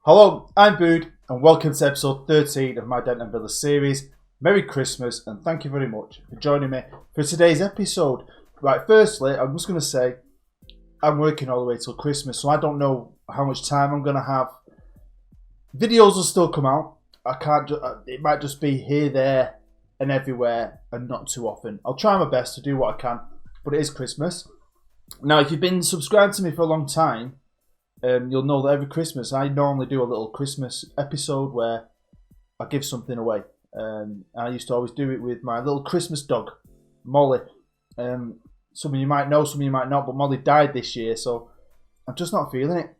Hello, I'm Bood, and welcome to episode 13 of my Denton Villa series. Merry Christmas, and thank you very much for joining me for today's episode. Right, firstly, I'm just going to say I'm working all the way till Christmas, so I don't know how much time I'm going to have. Videos will still come out. It might just be here, there, and everywhere, and not too often. I'll try my best to do what I can, but it is Christmas. Now, if you've been subscribed to me for a long time, you'll know that every Christmas I normally do a little Christmas episode where I give something away. I used to always do it with my little Christmas dog, Molly. Some of you might know, some of you might not, but Molly died this year, so I'm just not feeling it.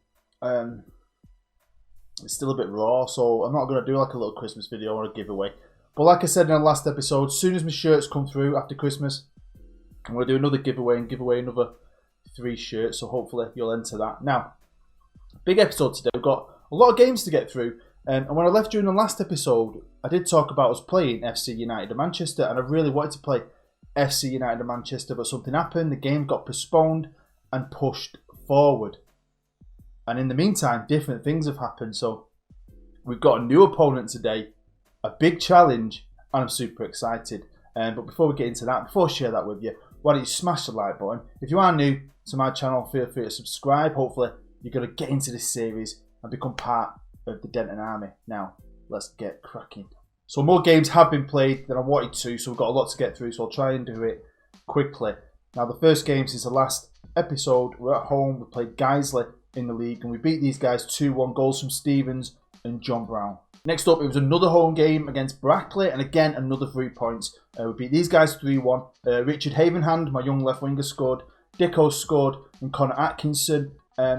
It's still a bit raw, so I'm not going to do like a little Christmas video or a giveaway. But like I said in the last episode, as soon as my shirts come through after Christmas, I'm going to do another giveaway and give away another 3 shirts, so hopefully you'll enter that. Now, big episode today. We've got a lot of games to get through. And when I left during the last episode, I did talk about us playing FC United of Manchester, and I really wanted to play FC United of Manchester, but something happened. The game got postponed and pushed forward. And in the meantime, different things have happened. So we've got a new opponent today, a big challenge, and I'm super excited. But before we get into that, before I share that with you, why don't you smash the like button? If you are new to my channel, feel free to subscribe. Hopefully you're going to get into this series and become part of the Denton Army. Now, let's get cracking. So more games have been played than I wanted to, so we've got a lot to get through, so I'll try and do it quickly. Now, the first game since the last episode, we're at home. We played Guiseley in the league, and we beat these guys 2-1, goals from Stevens and John Brown. Next up, it was another home game against Brackley, and again, another 3 points. We beat these guys 3-1. Richard Havenhand, my young left winger, scored. Dicko scored, and Connor Atkinson.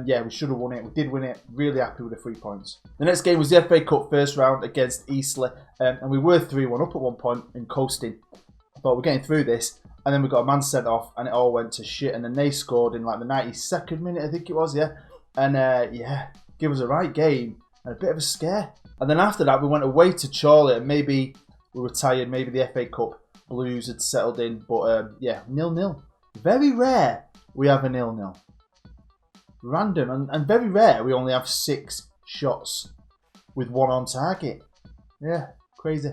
Yeah, we should have won it. We did win it. Really happy with the 3 points. The next game was the FA Cup first round against Eastleigh. And we were 3-1 up at one point and coasting. I thought we're getting through this. And then we got a man sent off and it all went to shit. And then they scored in like the 92nd minute, I think it was, yeah. And yeah, give us a right game and a bit of a scare. And then after that, we went away to Chorley. And maybe we were tired. Maybe the FA Cup blues had settled in. But yeah, 0-0. Very rare we have a 0-0. Random and very rare we only have 6 shots with 1 on target. Yeah, crazy.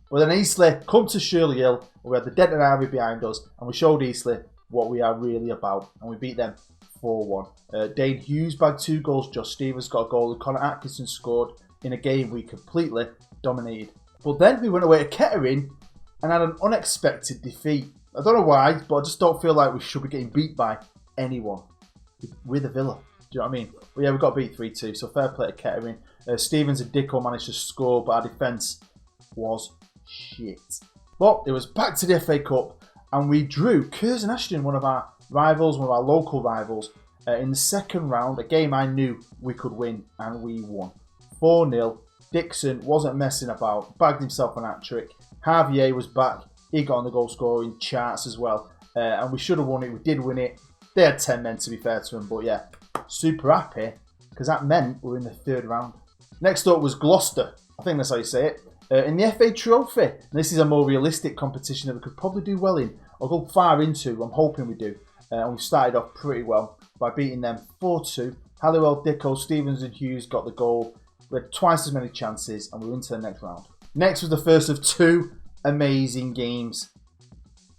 Well, then Eastleigh come to Shirley Hill. We had the Denton Army behind us and we showed Eastleigh what we are really about, and we beat them 4-1. Dane Hughes bagged 2 goals, Josh Stevens got a goal, and Connor Atkinson scored in a game we completely dominated. But then we went away to Kettering and had an unexpected defeat. I don't know why, but I just don't feel like we should be getting beat by anyone. With a Villa. Do you know what I mean? But yeah, we got beat 3-2, so fair play to Kettering. Stevens and Dicko managed to score, but our defence was shit. But it was back to the FA Cup, and we drew Curzon Ashton, one of our rivals, one of our local rivals, in the second round, a game I knew we could win, and we won. 4-0. Dixon wasn't messing about, bagged himself an hat-trick. Javier was back, he got on the goal scoring charts as well, and we should have won it, we did win it. They had 10 men, to be fair to them, but yeah, super happy because that meant we're in the 3rd round. Next up was Gloucester. I think that's how you say it. In the FA Trophy. And this is a more realistic competition that we could probably do well in, or go far into. I'm hoping we do. And we started off pretty well by beating them 4-2. Halliwell, Dicko, Stevens and Hughes got the goal. We had twice as many chances and we were into the next round. Next was the first of 2 amazing games.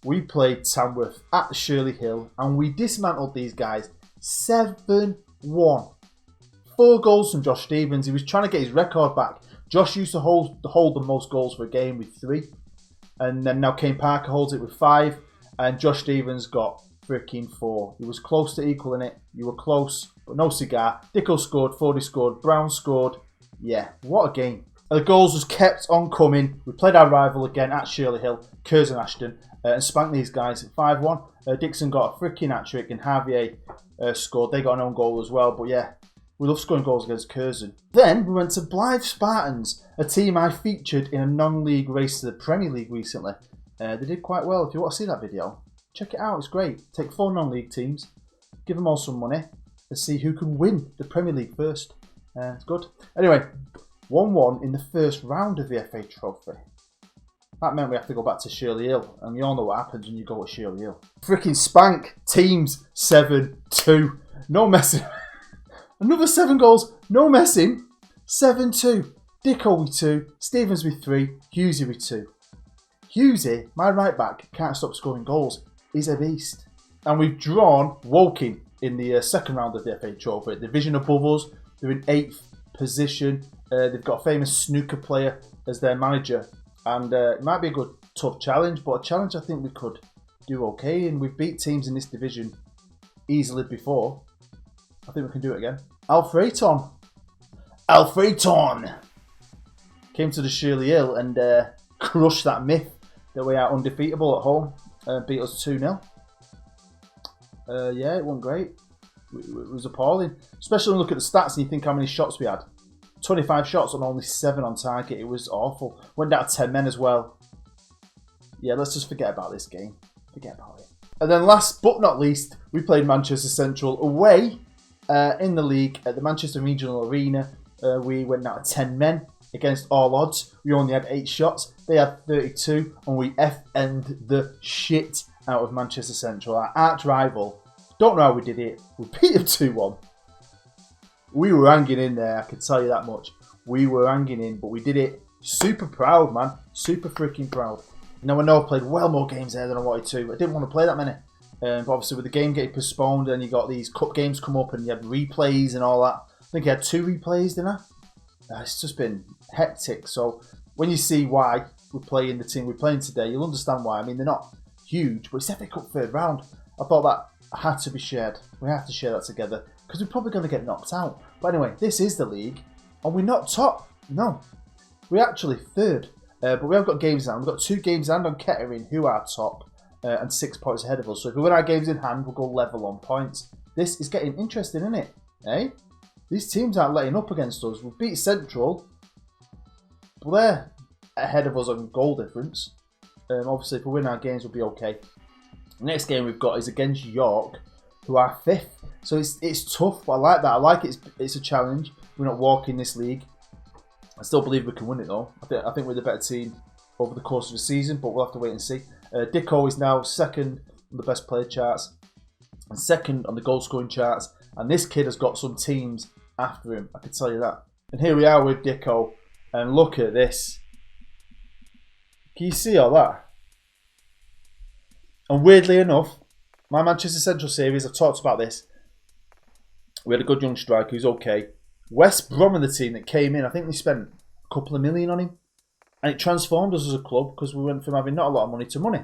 We played Tamworth at Shirley Hill and we dismantled these guys 7-1. 4 goals from Josh Stevens. He was trying to get his record back. Josh used to hold the most goals for a game with 3. And then now Kane Parker holds it with 5. And Josh Stevens got freaking 4. He was close to equaling it. You were close, but no cigar. Dicko scored, Fordy scored, Brown scored. Yeah, what a game. The goals was kept on coming. We played our rival again at Shirley Hill, Curzon Ashton. And spanked these guys at 5-1. Dixon got a freaking hat-trick and Javier scored. They got an own goal as well. But yeah, we love scoring goals against Curzon. Then we went to Blythe Spartans, a team I featured in a non-league race to the Premier League recently. They did quite well. If you want to see that video, check it out. It's great. Take 4 non-league teams, give them all some money, and see who can win the Premier League first. It's good. Anyway, 1-1 in the first round of the FA Trophy. That meant we have to go back to Shirley Hill, and you all know what happens when you go to Shirley Hill. Freaking spank teams 7-2. No messing. Another 7 goals, no messing. 7-2. Dicko with 2, Stevens with 3, Hughesy with 2. Hughesy, my right back, can't stop scoring goals. He's a beast. And we've drawn Woking in the second round of the FA Trophy. Division above us, they're in 8th position. They've got a famous snooker player as their manager. And it might be a good, tough challenge, but a challenge I think we could do okay. And we've beat teams in this division easily before. I think we can do it again. Alfreton came to the Shirley Hill and crushed that myth that we are undefeatable at home. Beat us 2-0. Yeah, it wasn't great. It was appalling. Especially when you look at the stats and you think how many shots we had. 25 shots and only 7 on target. It was awful. Went down to 10 men as well. Yeah, let's just forget about this game. Forget about it. And then last but not least, we played Manchester Central away in the league at the Manchester Regional Arena. We went down to 10 men against all odds. We only had 8 shots. They had 32 and we FN'd the shit out of Manchester Central, our arch rival. Don't know how we did it. We beat them 2-1. We were hanging in there, I can tell you that much. We were hanging in, but we did it. Super proud, man. Super freaking proud. Now, I know I played well more games there than I wanted to. I didn't want to play that many. But obviously, with the game getting postponed, and you got these cup games come up, and you had replays and all that. I think I had 2 replays, didn't I? It's just been hectic. So, when you see why we're playing the team we're playing today, you'll understand why. I mean, they're not huge, but it's FA Cup third round. I thought that had to be shared. We have to share that together, because we're probably going to get knocked out. But anyway, this is the league, and we're not top. No, we're actually third. But we have got games in hand. We've got 2 games in hand on Kettering, who are top, and 6 points ahead of us. So if we win our games in hand, we'll go level on points. This is getting interesting, isn't it? Eh? These teams aren't letting up against us. We beat Central, but they're ahead of us on goal difference. Obviously, if we win our games, we'll be okay. The next game we've got is against York, who are 5th. So it's tough, but I like that. I like it. It's a challenge. We're not walking this league. I still believe we can win it though. I think we're the better team over the course of the season, but we'll have to wait and see. Dicko is now 2nd on the best player charts and 2nd on the goal scoring charts. And this kid has got some teams after him, I can tell you that. And here we are with Dicko, and look at this. Can you see all that? And weirdly enough, my Manchester Central series, I've talked about this. We had a good young striker who's okay. West Brom are the team that came in. I think they spent a couple of million on him. And it transformed us as a club because we went from having not a lot of money to money.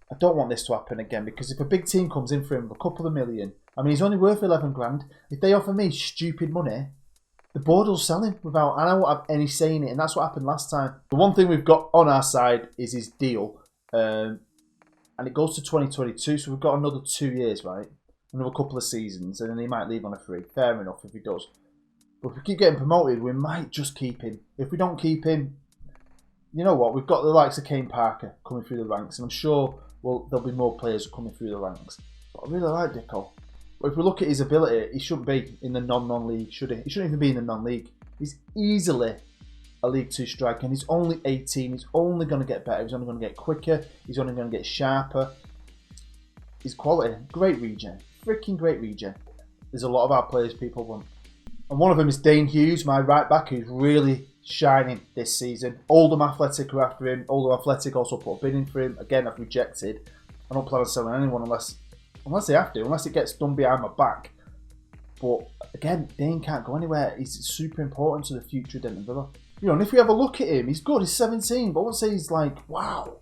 I don't want this to happen again, because if a big team comes in for him for a couple of million, I mean, he's only worth 11 grand. If they offer me stupid money, the board will sell him without, and I won't have any say in it. And that's what happened last time. The one thing we've got on our side is his deal. And it goes to 2022, so we've got another 2 years, right? Another couple of seasons, and then he might leave on a free. Fair enough if he does. But if we keep getting promoted, we might just keep him. If we don't keep him, you know what? We've got the likes of Kane Parker coming through the ranks, and I'm sure there'll be more players coming through the ranks. But I really like Dicko. But if we look at his ability, he shouldn't be in the non-league, should he? He shouldn't even be in the non-league. He's easily a League 2 striker, and he's only 18. He's only going to get better. He's only going to get quicker. He's only going to get sharper. He's quality. Great regen. Freaking great regen. There's a lot of our players people want. And one of them is Dane Hughes, my right back, who's really shining this season. Oldham Athletic are after him. Oldham Athletic also put a bid in for him. Again, I've rejected. I don't plan on selling anyone unless they have to, unless it gets done behind my back. But again, Dane can't go anywhere. He's super important to the future of Denton Villa. You know, and if we have a look at him, he's good. He's 17, but I won't say he's like, wow.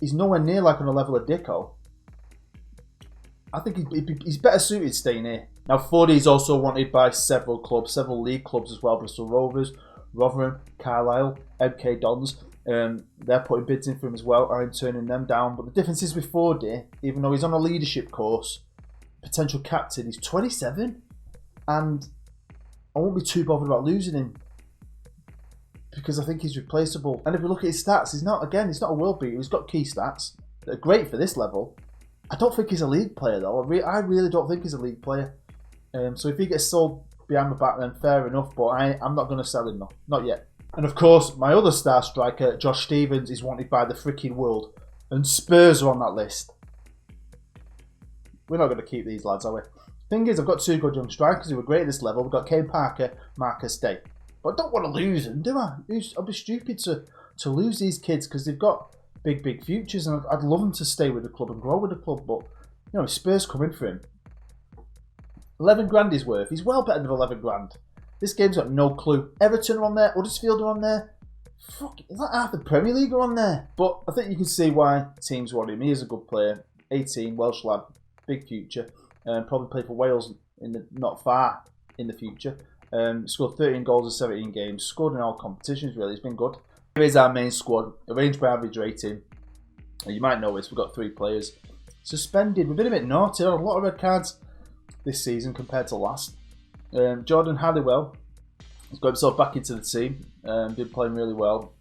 He's nowhere near like on the level of Dicko. I think he's better suited staying here. Now, Fordy is also wanted by several clubs, several league clubs as well. Bristol Rovers, Rotherham, Carlisle, MK Dons. They're putting bids in for him as well, and turning them down. But the difference is with Fordy, even though he's on a leadership course, potential captain, he's 27. And I won't be too bothered about losing him, because I think he's replaceable. And if we look at his stats, he's not a world beater. He's got key stats that are great for this level. I don't think he's a league player though. I really don't think he's a league player. So if he gets sold behind my back, then fair enough. But I'm not going to sell him, no. Not yet. And of course, my other star striker, Josh Stevens, is wanted by the freaking world. And Spurs are on that list. We're not going to keep these lads, are we? Thing is, I've got 2 good young strikers who are great at this level. We've got Kane Parker, Marcus Day. But I don't want to lose them, do I? I'll be stupid to lose these kids because they've got big futures, and I'd love them to stay with the club and grow with the club. But you know, Spurs come in for him. 11 grand he's worth. He's well better than 11 grand. This game's got no clue. Everton are on there. Huddersfield are on there. Fuck, is that half the Premier League are on there? But I think you can see why teams want him. He is a good player. 18, Welsh lad, big future. Probably play for Wales not far in the future. Scored 13 goals in 17 games. Scored in all competitions, really. He's been good. Here is our main squad. Arranged by average rating. You might know this. We've got 3 players suspended. We've been a bit naughty. A lot of red cards this season compared to last. Jordan Halliwell has got himself back into the team. Been playing really well.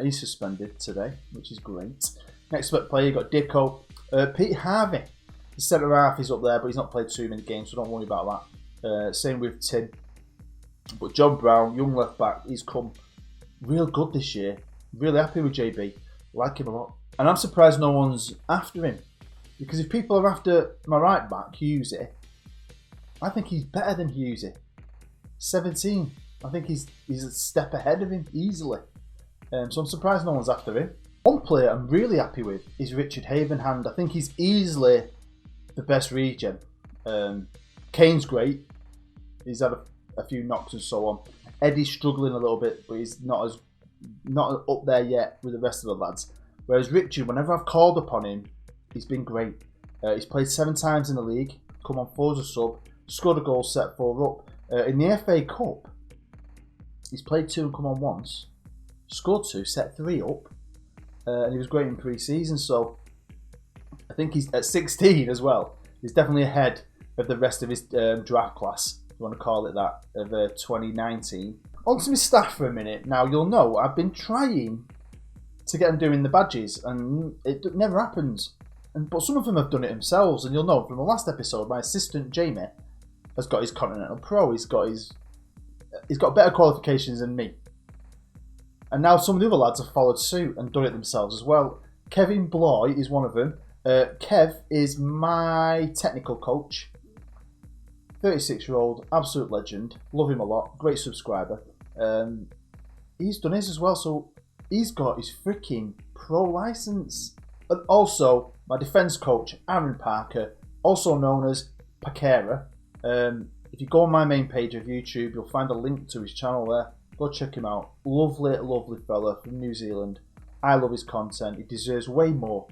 He's suspended today, which is great. Next player, you've got Dicko. Pete Harvey, the centre half, is up there, but he's not played too many games, so don't worry about that. Same with Tim. But John Brown, young left back, he's come real good this year. Really happy with JB. Like him a lot. And I'm surprised no one's after him. Because if people are after my right back, Hughesy, I think he's better than Hughesy. 17. I think he's a step ahead of him easily. So I'm surprised no one's after him. One player I'm really happy with is Richard Havenhand. I think he's easily the best regen. Kane's great. He's had a few knocks and so on. Eddie's struggling a little bit, but he's not up there yet with the rest of the lads. Whereas Richard, whenever I've called upon him, he's been great. He's played 7 times in the league, come on 4 as a sub, scored a goal, set 4 up. In the FA Cup, he's played 2 and come on once, scored 2, set 3 up, and he was great in pre-season. So I think he's at 16 as well. He's definitely ahead of the rest of his draft class, if you want to call it that, of 2019. On to my staff for a minute. Now, you'll know I've been trying to get them doing the badges, and it never happens. But some of them have done it themselves, and you'll know from the last episode, my assistant Jamie has got his Continental Pro. He's got better qualifications than me. And now some of the other lads have followed suit and done it themselves as well. Kevin Bloy is one of them. Kev is my technical coach. 36-year-old, absolute legend. Love him a lot. Great subscriber. He's done his as well, so he's got his freaking pro license. And also, my defence coach, Aaron Parker, also known as Pakera. If you go on my main page of YouTube, you'll find a link to his channel there. Go check him out. Lovely, lovely fella from New Zealand. I love his content. He deserves way more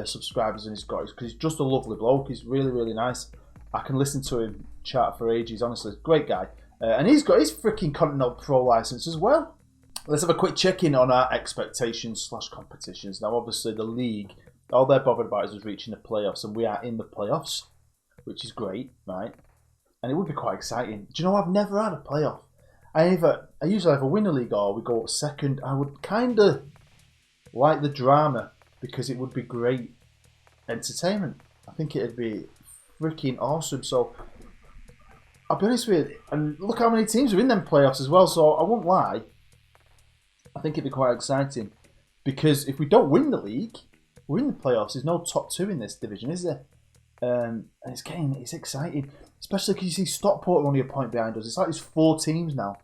subscribers than he's got, because he's just a lovely bloke. He's really, really nice. I can listen to him chat for ages, honestly. Great guy. And he's got his freaking Continental Pro license as well. Let's have a quick check-in on our expectations / competitions. Now, obviously, the league, all they're bothered about is us reaching the playoffs, and we are in the playoffs, which is great, right? And it would be quite exciting. Do you know, I've never had a playoff. I usually have a winner league or we go second. I would kind of like the drama because it would be great entertainment. I think it'd be freaking awesome. So I'll be honest with you, and look how many teams are in them playoffs as well. So I won't lie. I think it'd be quite exciting because if we don't win the league, we're in the playoffs. There's no top 2 in this division, is there? And it's exciting, especially because you see Stockport are only a point behind us. It's like there's 4 teams now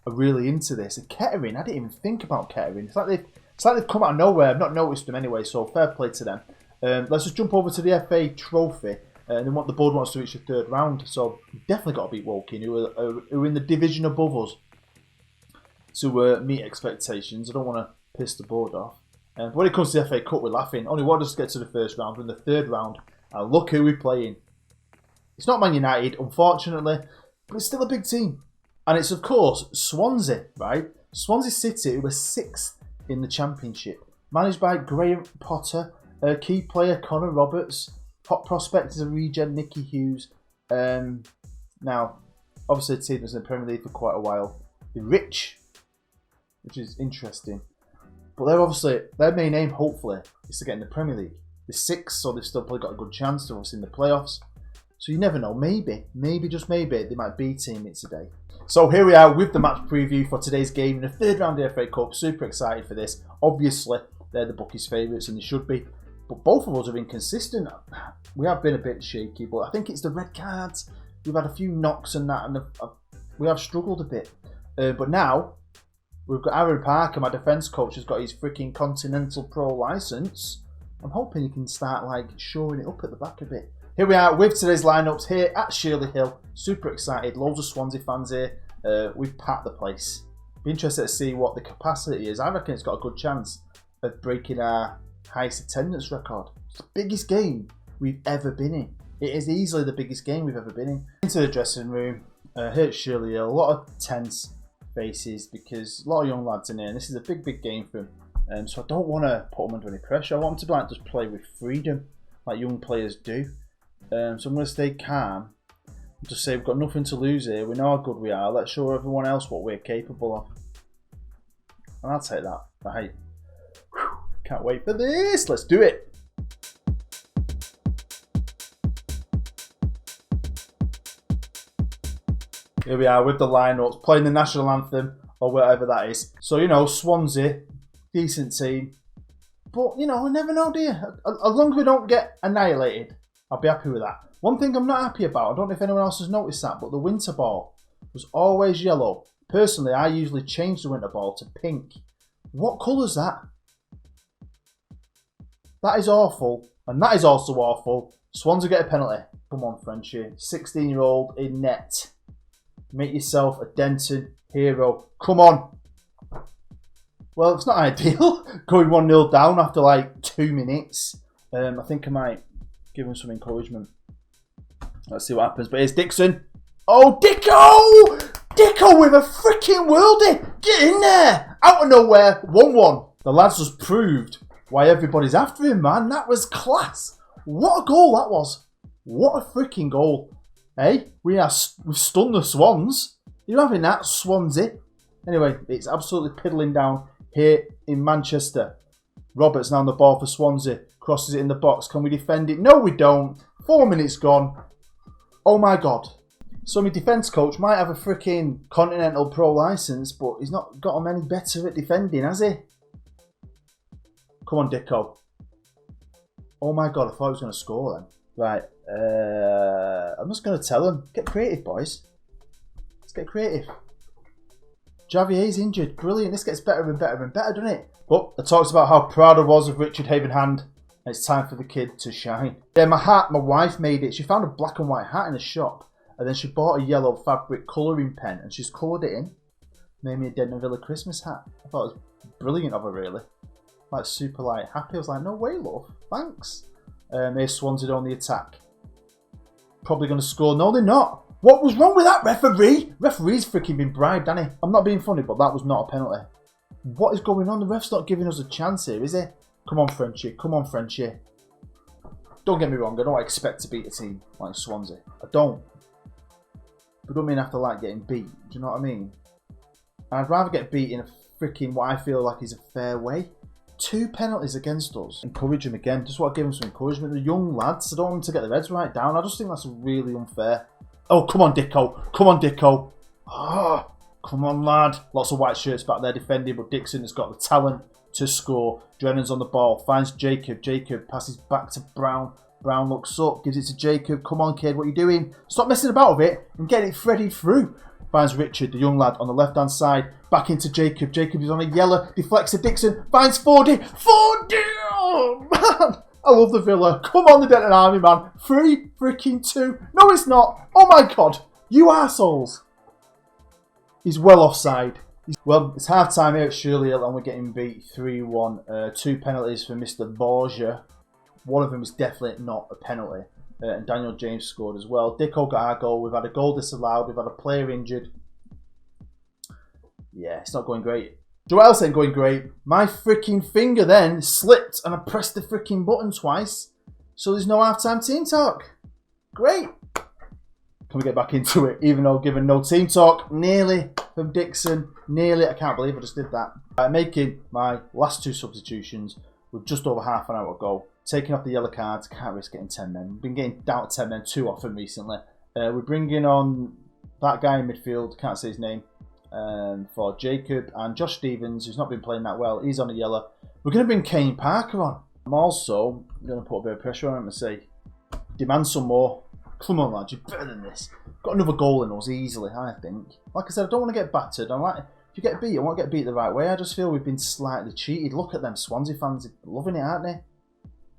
are really into this. And Kettering, I didn't even think about Kettering. It's like they've come out of nowhere. I've not noticed them anyway, so fair play to them. Let's just jump over to the FA Trophy, and then what the board wants to reach the 3rd round. So we've definitely got to beat Woking, who are in the division above us, to meet expectations. I don't want to piss the board off. But when it comes to the FA Cup, we're laughing. Only one of us get to the 1st round. We're in the 3rd round. And look who we're playing. It's not Man United, unfortunately, but it's still a big team. And it's, of course, Swansea, right? Swansea City, who are 6th in the Championship. Managed by Graham Potter, key player Connor Roberts, hot prospect is a regen Nicky Hughes. Now, obviously a team that's in the Premier League for quite a while. They're rich, which is interesting. But their main aim, hopefully, is to get in the Premier League. They're 6th, so they've still probably got a good chance to obviously in the playoffs. So you never know. Maybe, just maybe, they might be team it today. So here we are with the match preview for today's game in the 3rd round of the FA Cup. Super excited for this. Obviously, they're the bookies' favourites, and they should be. But but both of us are inconsistent. We have been a bit shaky, but I think it's the red cards. We've had a few knocks and that, and we have struggled a bit. But now, we've got Aaron Parker, my defence coach, has got his freaking Continental Pro licence. I'm hoping he can start like shoring it up at the back a bit. Here we are with today's lineups here at Shirley Hill. Super excited, loads of Swansea fans here. We've packed the place. Be interested to see what the capacity is. I reckon it's got a good chance of breaking our highest attendance record. It's the biggest game we've ever been in. It is easily the biggest game we've ever been in. Into the dressing room, here at Shirley Hill, a lot of tense faces because a lot of young lads in here, and this is a big game for them. So I don't want to put them under any pressure. I want them to like just play with freedom, like young players do. So I'm going to stay calm and just say we've got nothing to lose here. We know how good we are. Let's show everyone else what we're capable of. And I'll take that. Right. Can't wait for this. Let's do it. Here we are with the lineups, playing the national anthem or whatever that is. So, you know, Swansea, decent team. But, you know, we never know, do you? As long as we don't get annihilated, I'll be happy with that. One thing I'm not happy about, I don't know if anyone else has noticed that, but the winter ball was always yellow. Personally, I usually change the winter ball to pink. What colour is that? That is awful. And that is also awful. Swansea get a penalty. Come on, Frenchie. 16-year-old in net. Make yourself a Denton hero. Come on. Well, it's not ideal. Going 1-0 down after like 2 minutes. I think I might give him some encouragement. Let's see what happens. But here's Dixon. Oh, Dicko! Dicko with a freaking worldie. Get in there. Out of nowhere. 1-1. The lads just proved why everybody's after him, man. That was class. What a goal that was. What a freaking goal. Hey, we've stunned the Swans. You're having that, Swansea. Anyway, it's absolutely piddling down here in Manchester. Roberts now on the ball for Swansea. Crosses it in the box. Can we defend it? No, we don't. 4 minutes gone. Oh my God. So my defence coach might have a freaking Continental Pro licence, but he's not got him any better at defending, has he? Come on, Dicko. Oh my God, I thought he was going to score then. Right. I'm just going to tell him. Get creative, boys. Let's get creative. Javier's injured. Brilliant. This gets better and better and better, doesn't it? But I talked about how proud I was of Richard Havenhand. And it's time for the kid to shine. Yeah, my hat, my wife made it. She found a black and white hat in a shop. And then she bought a yellow fabric colouring pen. And she's coloured it in. Made me a Denton Villa Christmas hat. I thought it was brilliant of her, really. Like, super, like, happy. I was like, no way, love. Thanks. Here's Swansea on the attack. Probably going to score. No, they're not. What was wrong with that referee? Referee's freaking been bribed, hasn't he? I'm not being funny, but that was not a penalty. What is going on? The ref's not giving us a chance here, is he? Come on, Frenchie. Come on, Frenchie. Don't get me wrong. I don't expect to beat a team like Swansea. I don't. But I don't mean after like getting beat. Do you know what I mean? I'd rather get beat in a freaking what I feel like is a fair way. 2 penalties against us. Encourage them again. Just want to give them some encouragement. The young lads, I don't want them to get their heads right down. I just think that's really unfair. Oh, come on, Dicko. Come on, Dicko. Oh, come on, lad. Lots of white shirts back there defending, but Dixon has got the talent to score. Drennan's on the ball. Finds Jacob. Jacob passes back to Brown. Brown looks up. Gives it to Jacob. Come on, kid. What are you doing? Stop messing about with it and get it threaded through. Finds Richard, the young lad, on the left-hand side. Back into Jacob. Jacob is on a yellow. Deflects to Dixon. Finds Fordy. Fordy! Oh, man. I love the Villa. Come on, the Denton Army, man. 3 freaking 2. No, it's not. Oh, my God. You arseholes. He's well offside. Well, it's half-time here at Shirley Hill and we're getting beat 3-1. 2 penalties for Mr. Borgia. One of them is definitely not a penalty. And Daniel James scored as well. Dicko got our goal. We've had a goal disallowed. We've had a player injured. Yeah, it's not going great. Joel else ain't going great. My freaking finger then slipped and I pressed the freaking button twice. So there's no half-time team talk. Great. Can we get back into it? Even though given no team talk, nearly from Dixon. Nearly. I can't believe I just did that. I'm making my last 2 substitutions with just over half an hour to go. Taking off the yellow cards, can't risk getting 10 men. We've been getting down to 10 men too often recently. We're bringing on that guy in midfield, can't say his name, for Jacob, and Josh Stevens, who's not been playing that well. He's on a yellow. We're going to bring Kane Parker on. I'm also going to put a bit of pressure on him and say, demand some more. Come on, lads, you're better than this. Got another goal in us easily, I think. Like I said, I don't want to get battered. If you get beat, I want to get beat the right way. I just feel we've been slightly cheated. Look at them Swansea fans, loving it, aren't they?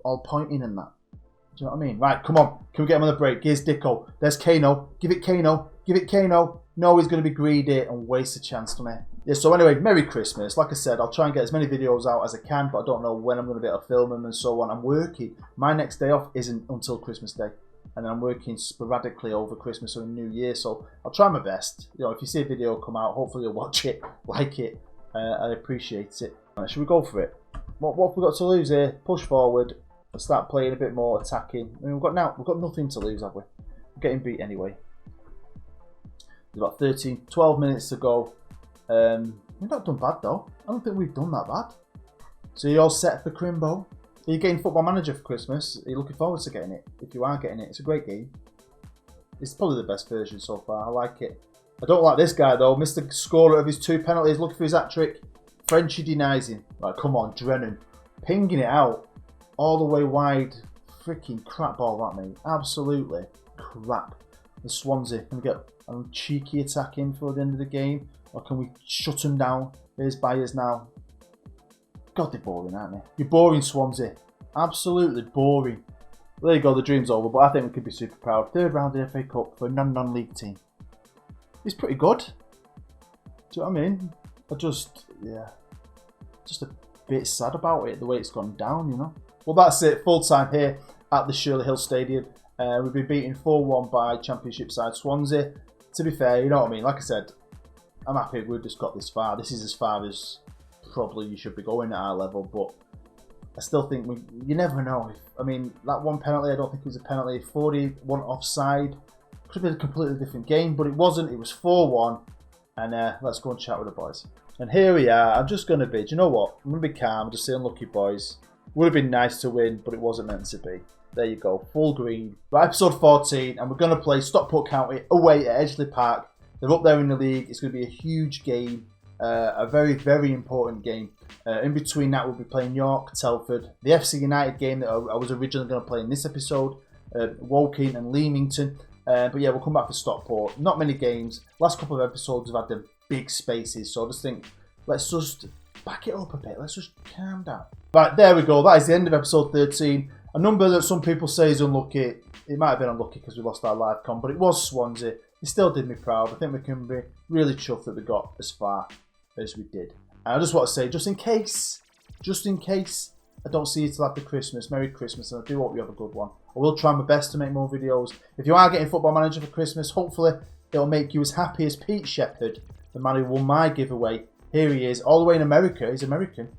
All pointing and that. Do you know what I mean? Right, come on. Can we get him on the break? Here's Dicko. There's Kano. Give it Kano. Give it Kano. No, he's going to be greedy and waste a chance to me. Yeah, so anyway, Merry Christmas. Like I said, I'll try and get as many videos out as I can, but I don't know when I'm going to be able to film them and so on. I'm working. My next day off isn't until Christmas Day. And then I'm working sporadically over Christmas or New Year, so I'll try my best. You know, if you see a video come out, hopefully you'll watch it, like it. I appreciate it. Right, should we go for it? What have we got to lose here? Push forward. Start playing a bit more attacking. I mean, we've got nothing to lose, have we? We're getting beat anyway. There's about 12 minutes to go. We've not done bad though. I don't think we've done that bad. So you're all set for Crimbo? Are you getting Football Manager for Christmas? Are you looking forward to getting it? If you are getting it, it's a great game. It's probably the best version so far. I like it. I don't like this guy though. Mr. Scorer of his 2 penalties, looking for his hat-trick. Frenchie denies him. Right, come on, Drennan. Pinging it out. All the way wide. Freaking crap ball that, mate. Absolutely crap. The Swansea. Can we get a cheeky attack in for the end of the game? Or can we shut them down? There's Byers now. God, they're boring, aren't they? You're boring, Swansea. Absolutely boring. There you go, the dream's over, but I think we could be super proud. 3rd round of the FA Cup for a non-league team. It's pretty good. Do you know what I mean? Just a bit sad about it, the way it's gone down, you know? Well, that's it. Full time here at the Shirley Hill Stadium. We've been beaten 4-1 by Championship side Swansea. To be fair, you know what I mean? Like I said, I'm happy we've just got this far. This is as far as probably you should be going at our level, but I still think you never know. I mean, that one penalty, I don't think it was a penalty. 41 offside. Could have been a completely different game, but it wasn't. It was 4-1. And let's go and chat with the boys. And here we are. I'm just going to be, do you know what? I'm going to be calm, just say unlucky boys. Would have been nice to win, but it wasn't meant to be. There you go, full green. Right, episode 14, and we're going to play Stockport County away at Edgeley Park. They're up there in the league. It's going to be a huge game, a very, very important game. In between that, we'll be playing York, Telford, the FC United game that I was originally going to play in this episode, Woking and Leamington. But yeah, we'll come back to Stockport. Not many games. Last couple of episodes have had the big spaces, so I just think let's just back it up a bit. Let's just calm down. Right, there we go. That is the end of episode 13. A number that some people say is unlucky. It might have been unlucky because we lost our live com, but it was Swansea. It still did me proud. I think we can be really chuffed that we got as far as we did. And I just want to say, just in case I don't see you till after Christmas, Merry Christmas, and I do hope you have a good one. I will try my best to make more videos. If you are getting Football Manager for Christmas, hopefully it'll make you as happy as Pete Shepherd, the man who won my giveaway. Here he is, all the way in America. He's American,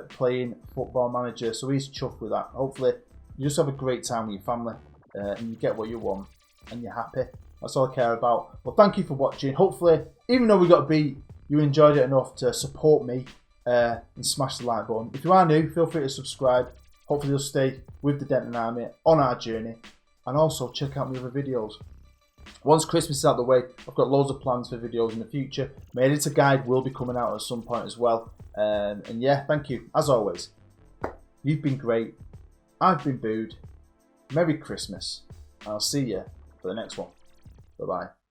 playing Football Manager, so he's chuffed with that. Hopefully you just have a great time with your family, and you get what you want, and you're happy. That's all I care about. Well, thank you for watching. Hopefully, even though we got beat, you enjoyed it enough to support me and smash the like button. If you are new, feel free to subscribe. Hopefully you'll stay with the Denton Army on our journey, and also check out my other videos. Once Christmas is out of the way, I've got loads of plans for videos in the future. My editor guide will be coming out at some point as well. And yeah, thank you. As always, you've been great. I've been Bood. Merry Christmas. And I'll see you for the next one. Bye-bye.